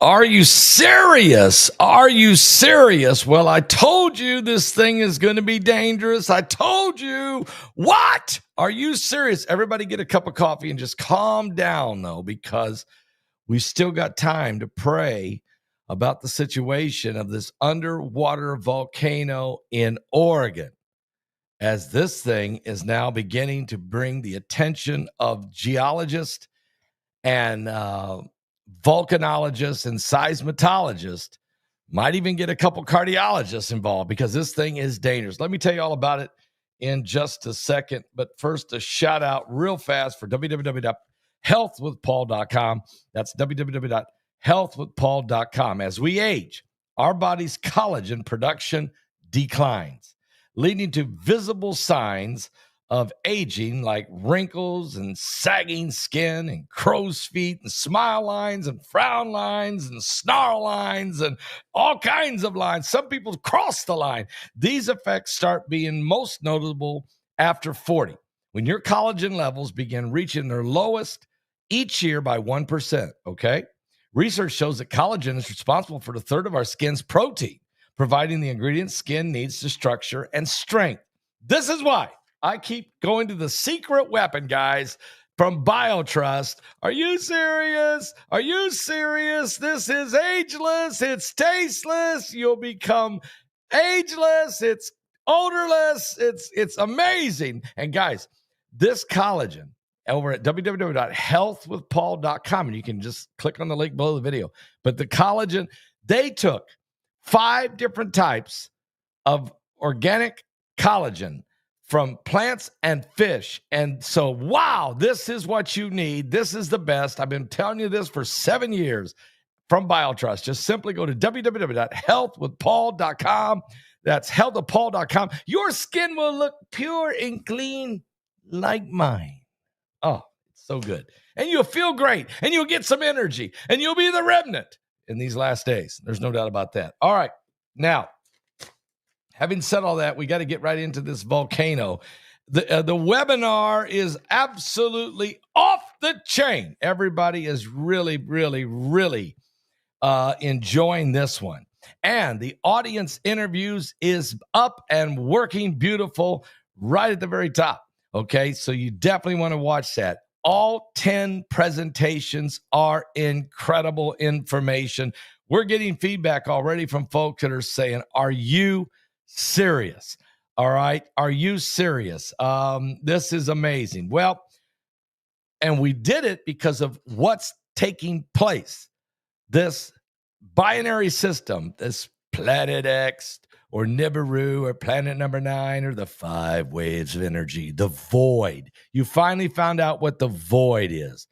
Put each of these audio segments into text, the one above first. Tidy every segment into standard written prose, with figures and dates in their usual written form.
Are you serious? Are you serious? Well, I told you this thing is going to be dangerous. I told you. What? Are you serious? Everybody get a cup of coffee and just calm down, though, because we still got time to pray about the situation of this underwater volcano in Oregon, as this thing is now beginning to bring the attention of geologists and volcanologists and seismologists, might even get a couple cardiologists involved because this thing is dangerous. Let me tell you all about it in just a second. But first, a shout out real fast for www.healthwithpaul.com. That's www.healthwithpaul.com. As we age, our body's collagen production declines, leading to visible signs of aging like wrinkles and sagging skin and crow's feet and smile lines and frown lines and snarl lines and all kinds of lines. Some people cross the line. These effects start being most notable after 40, when your collagen levels begin reaching their lowest each year by 1%, okay? Research shows that collagen is responsible for a third of our skin's protein, providing the ingredients skin needs to structure and strength. This is why I keep going to the secret weapon, guys, from BioTrust. Are you serious? Are you serious? This is ageless. It's tasteless. You'll become ageless. It's odorless. It's amazing. And guys, this collagen over at www.healthwithpaul.com, and you can just click on the link below the video. But the collagen, they took 5 different types of organic collagen from plants and fish. And so, wow, this is what you need. This is the best. I've been telling you this for 7 years from BioTrust. Just simply go to www.healthwithpaul.com. That's healthwithpaul.com. Your skin will look pure and clean like mine. Oh, it's so good. And you'll feel great. And you'll get some energy. And you'll be the remnant in these last days. There's no doubt about that. All right. Now, having said all that, we got to get right into this volcano. The webinar is absolutely off the chain. Everybody is really, really, really enjoying this one. And the audience interviews is up and working beautiful right at the very top. Okay, so you definitely want to watch that. All 10 presentations are incredible information. We're getting feedback already from folks that are saying, are you serious? All right. Are you serious? This is amazing. Well, and we did it because of what's taking place. This binary system, this Planet X or Nibiru or Planet Number 9 or the 5 waves of energy, the void. You finally found out what the void is.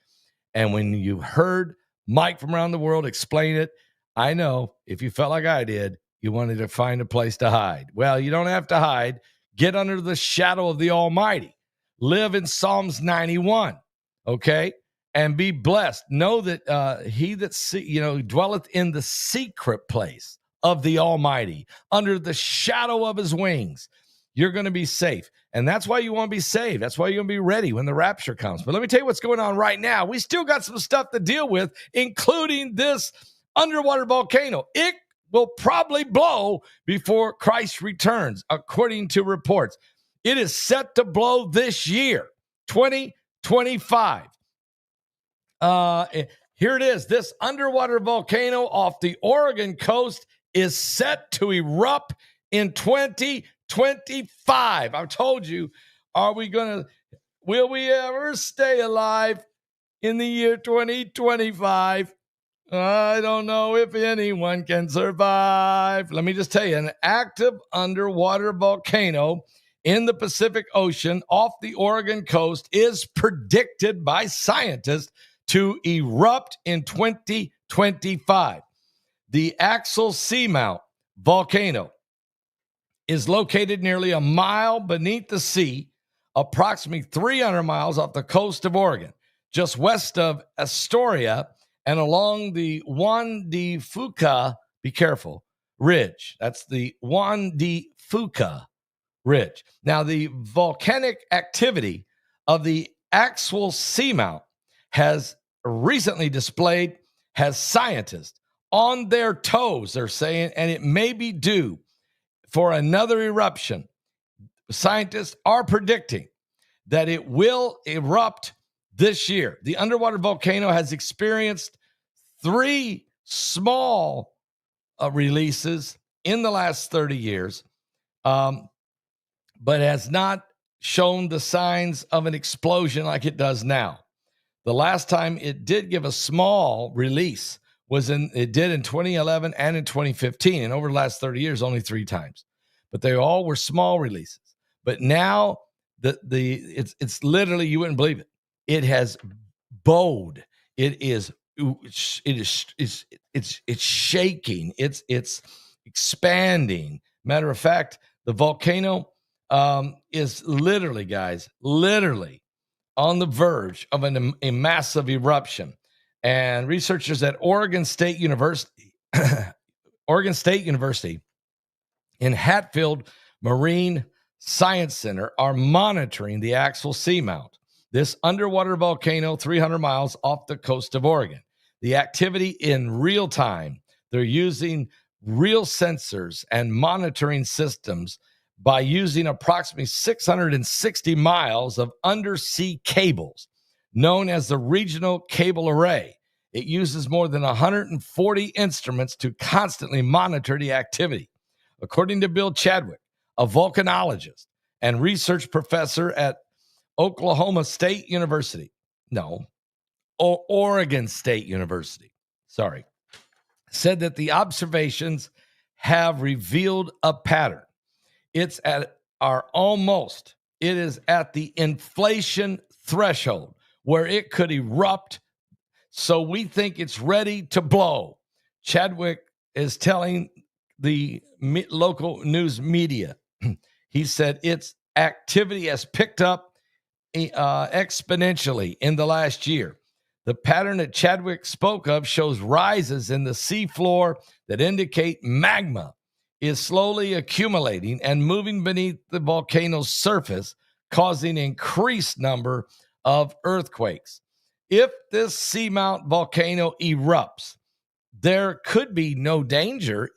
And when you heard Mike from around the world explain it, I know if you felt like I did, you wanted to find a place to hide. Well, you don't have to hide. Get under the shadow of the Almighty. Live in Psalms 91, okay? And be blessed. Know that he that dwelleth in the secret place of the Almighty, under the shadow of his wings, you're going to be safe. And that's why you want to be saved. That's why you're going to be ready when the rapture comes. But let me tell you what's going on right now. We still got some stuff to deal with, including this underwater volcano. It will probably blow before Christ returns, according to reports. It is set to blow this year, 2025. Here it is. This underwater volcano off the Oregon coast is set to erupt in 2025. I've told you, will we ever stay alive in the year 2025? I don't know if anyone can survive. Let me just tell you, an active underwater volcano in the Pacific Ocean off the Oregon coast is predicted by scientists to erupt in 2025. The Axel Seamount volcano is located nearly a mile beneath the sea, approximately 300 miles off the coast of Oregon, just west of Astoria, and along the Juan de Fuca, be careful, ridge. That's the Juan de Fuca ridge. Now, the volcanic activity of the Axel Seamount has recently displayed has scientists on their toes, they're saying, and it may be due for another eruption. Scientists are predicting that it will erupt this year. The underwater volcano has experienced 3 small releases in the last 30 years, but has not shown the signs of an explosion like it does now. The last time it did give a small release it did in 2011 and in 2015, and over the last 30 years, only 3 times. But they all were small releases. But now it's literally, you wouldn't believe it. It has bowed. It's shaking. It's expanding. Matter of fact, the volcano is literally, guys, on the verge of a massive eruption. And researchers at Oregon State University in Hatfield Marine Science Center are monitoring the actual Seamount, this underwater volcano 300 miles off the coast of Oregon. The activity in real time. They're using real sensors and monitoring systems by using approximately 660 miles of undersea cables, known as the Regional Cable Array. It uses more than 140 instruments to constantly monitor the activity. According to Bill Chadwick, a volcanologist and research professor at Oregon State University, said that the observations have revealed a pattern. It is at the inflation threshold where it could erupt. So we think it's ready to blow. Chadwick is telling the local news media. He said its activity has picked up exponentially in the last year. The pattern that Chadwick spoke of shows rises in the seafloor that indicate magma is slowly accumulating and moving beneath the volcano's surface, causing an increased number of earthquakes. If this Seamount volcano erupts, there could be no danger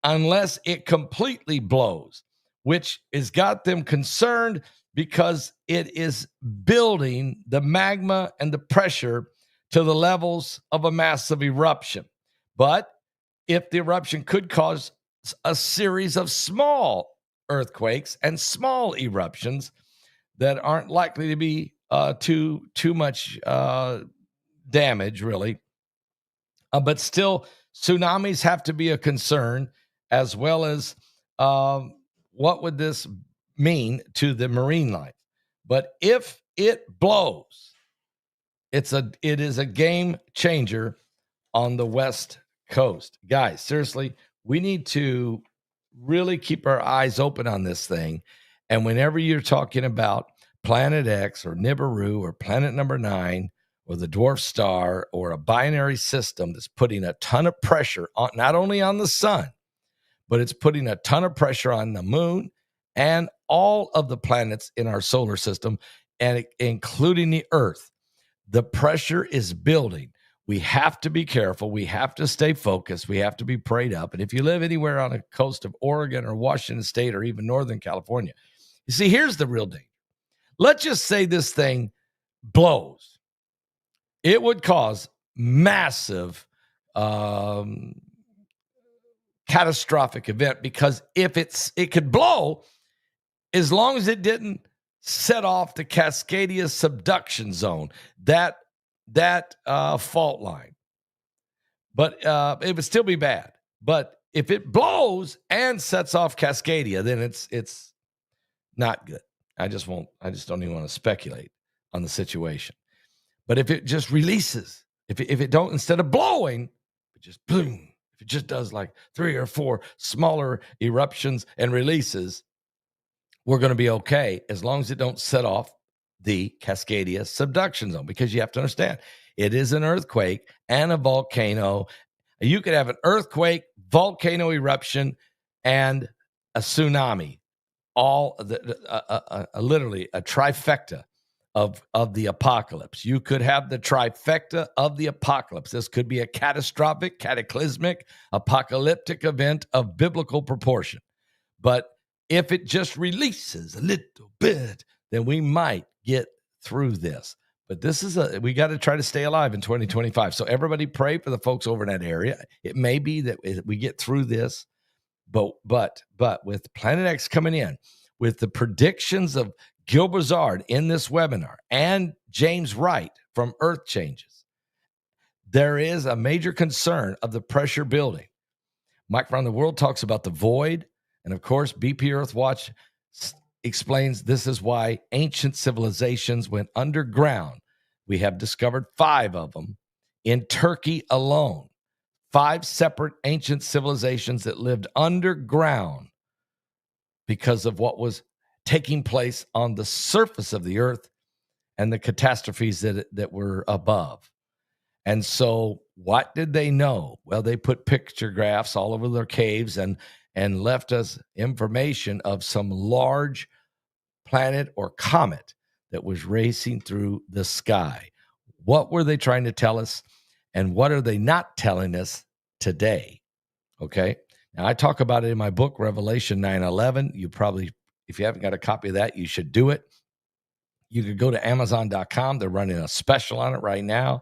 unless it completely blows, which has got them concerned because it is building the magma and the pressure to the levels of a massive eruption. But if the eruption could cause a series of small earthquakes and small eruptions that aren't likely to be too much damage, really. But still, tsunamis have to be a concern, as well as what would this mean to the marine life. But if it blows, it is a game changer on the West Coast. Guys, seriously, we need to really keep our eyes open on this thing. And whenever you're talking about Planet X or Nibiru or Planet Number 9 or the dwarf star or a binary system that's putting a ton of pressure on, not only on the sun, but it's putting a ton of pressure on the moon and all of the planets in our solar system, and including the Earth. The pressure is building. We have to be careful. We have to stay focused. We have to be prayed up. And if you live anywhere on the coast of Oregon or Washington State or even Northern California, you see, here's the real danger. Let's just say this thing blows. It would cause massive catastrophic event, because if it could blow as long as it didn't set off the Cascadia subduction zone, that fault line. But it would still be bad. But if it blows and sets off Cascadia, then it's not good. I just don't even want to speculate on the situation. But if it just releases, if it don't, instead of blowing, it just boom. If it just does like 3 or 4 smaller eruptions and releases, we're going to be okay, as long as it don't set off the Cascadia subduction zone. Because you have to understand, it is an earthquake and a volcano. You could have an earthquake, volcano eruption, and a tsunami. All literally a trifecta of the apocalypse. You could have the trifecta of the apocalypse. This could be a catastrophic, cataclysmic, apocalyptic event of biblical proportion. But if it just releases a little bit, then we might get through this. But we got to try to stay alive in 2025. So everybody pray for the folks over in that area. It may be that we get through this, but with Planet X coming in, with the predictions of Gil Brazard in this webinar and James Wright from Earth Changes, there is a major concern of the pressure building. Mike from the World talks about the void. And of course, BP Earth Watch explains this is why ancient civilizations went underground. We have discovered 5 of them in Turkey alone. 5 separate ancient civilizations that lived underground because of what was taking place on the surface of the earth and the catastrophes that were above. And so what did they know? Well, they put pictographs all over their caves and left us information of some large planet or comet that was racing through the sky. What were they trying to tell us? And what are they not telling us today? Okay. Now, I talk about it in my book, Revelation 9/11. You probably, if you haven't got a copy of that, you should do it. You could go to Amazon.com. They're running a special on it right now.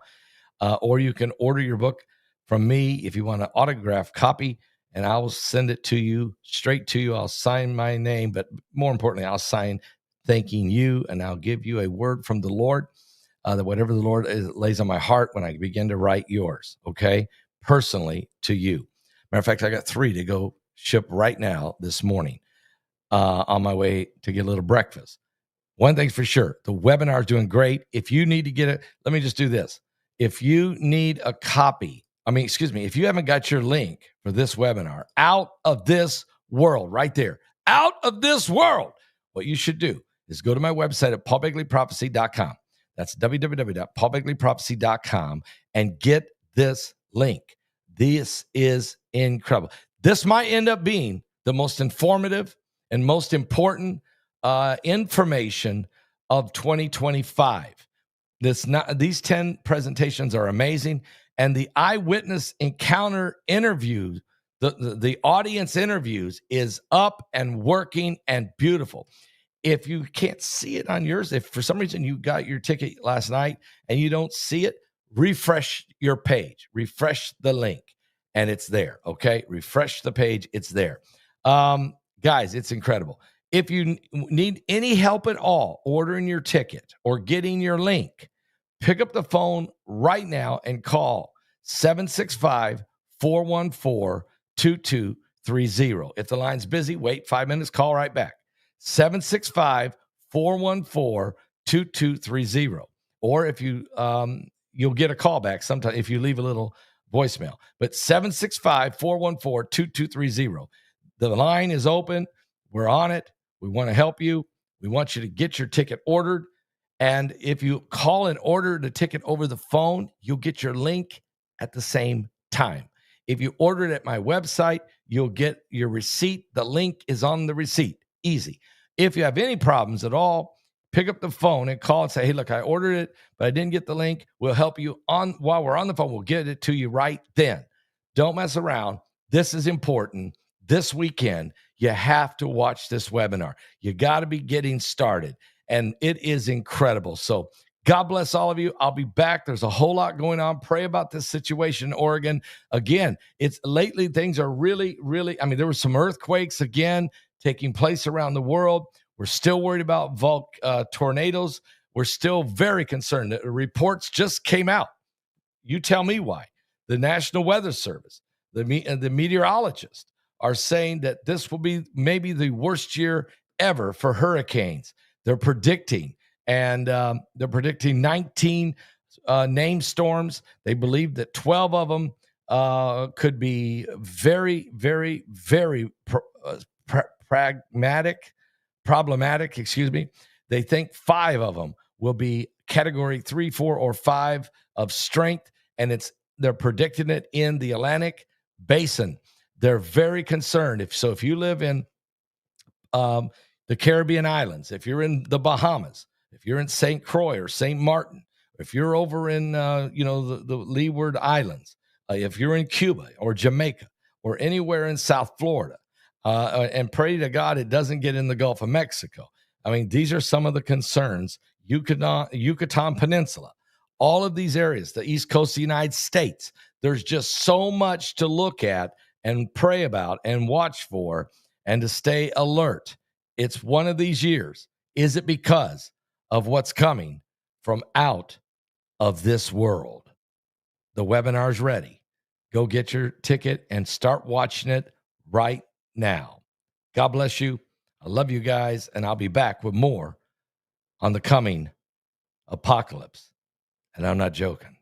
Or you can order your book from me if you want an autographed copy, and I will send it to you, straight to you. I'll sign my name, but more importantly, I'll sign thanking you, and I'll give you a word from the Lord, that whatever the Lord lays on my heart when I begin to write yours, okay, personally to you. Matter of fact, I got 3 to go ship right now this morning on my way to get a little breakfast. One thing's for sure, the webinar is doing great. If you need to get it, let me just do this. If you need a copy, if you haven't got your link for this webinar, out of this world, right there, out of this world, what you should do is go to my website at paulbegleyprophecy.com. That's www.paulbegleyprophecy.com and get this link. This is incredible. This might end up being the most informative and most important information of 2025. These 10 presentations are amazing. And the eyewitness encounter interview, the audience interviews is up and working and beautiful. If you can't see it on yours, if for some reason you got your ticket last night and you don't see it, refresh your page, refresh the link, and it's there. Okay. Refresh the page. It's there. Guys, it's incredible. If you need any help at all ordering your ticket or getting your link, pick up the phone right now and call 765-414-2230. If the line's busy, wait 5 minutes, call right back. 765-414-2230. Or if you'll get a call back sometime if you leave a little voicemail. But 765-414-2230. The line is open. We're on it. We want to help you. We want you to get your ticket ordered. And if you call and order the ticket over the phone, you'll get your link at the same time. If you order it at my website, you'll get your receipt. The link is on the receipt. Easy. If you have any problems at all, pick up the phone and call and say, hey, look, I ordered it, but I didn't get the link. We'll help you while we're on the phone. We'll get it to you right then. Don't mess around. This is important. This weekend, you have to watch this webinar. You got to be getting started, and it is incredible. So God bless all of you. I'll be back. There's a whole lot going on. Pray about this situation in Oregon. Again, lately things are really, really, there were some earthquakes again taking place around the world. We're still worried about tornadoes. We're still very concerned. The reports just came out. You tell me why. The National Weather Service, the meteorologists are saying that this will be maybe the worst year ever for hurricanes. They're predicting, and they're predicting 19 named storms. They believe that 12 of them could be very, very, very problematic. They think 5 of them will be category 3, 4, or 5 of strength, and they're predicting it in the Atlantic Basin. They're very concerned. If you live in the Caribbean islands, if you're in the Bahamas, if you're in St. Croix or St. Martin, if you're over in, the Leeward Islands, if you're in Cuba or Jamaica or anywhere in South Florida, and pray to God it doesn't get in the Gulf of Mexico. I mean, these are some of the concerns. Yucatan Peninsula, all of these areas, the East Coast of the United States, there's just so much to look at and pray about and watch for and to stay alert. It's one of these years. Is it because of what's coming from out of this world? The webinar's ready. Go get your ticket and start watching it right now. God bless you. I love you guys, and I'll be back with more on the coming apocalypse. And I'm not joking.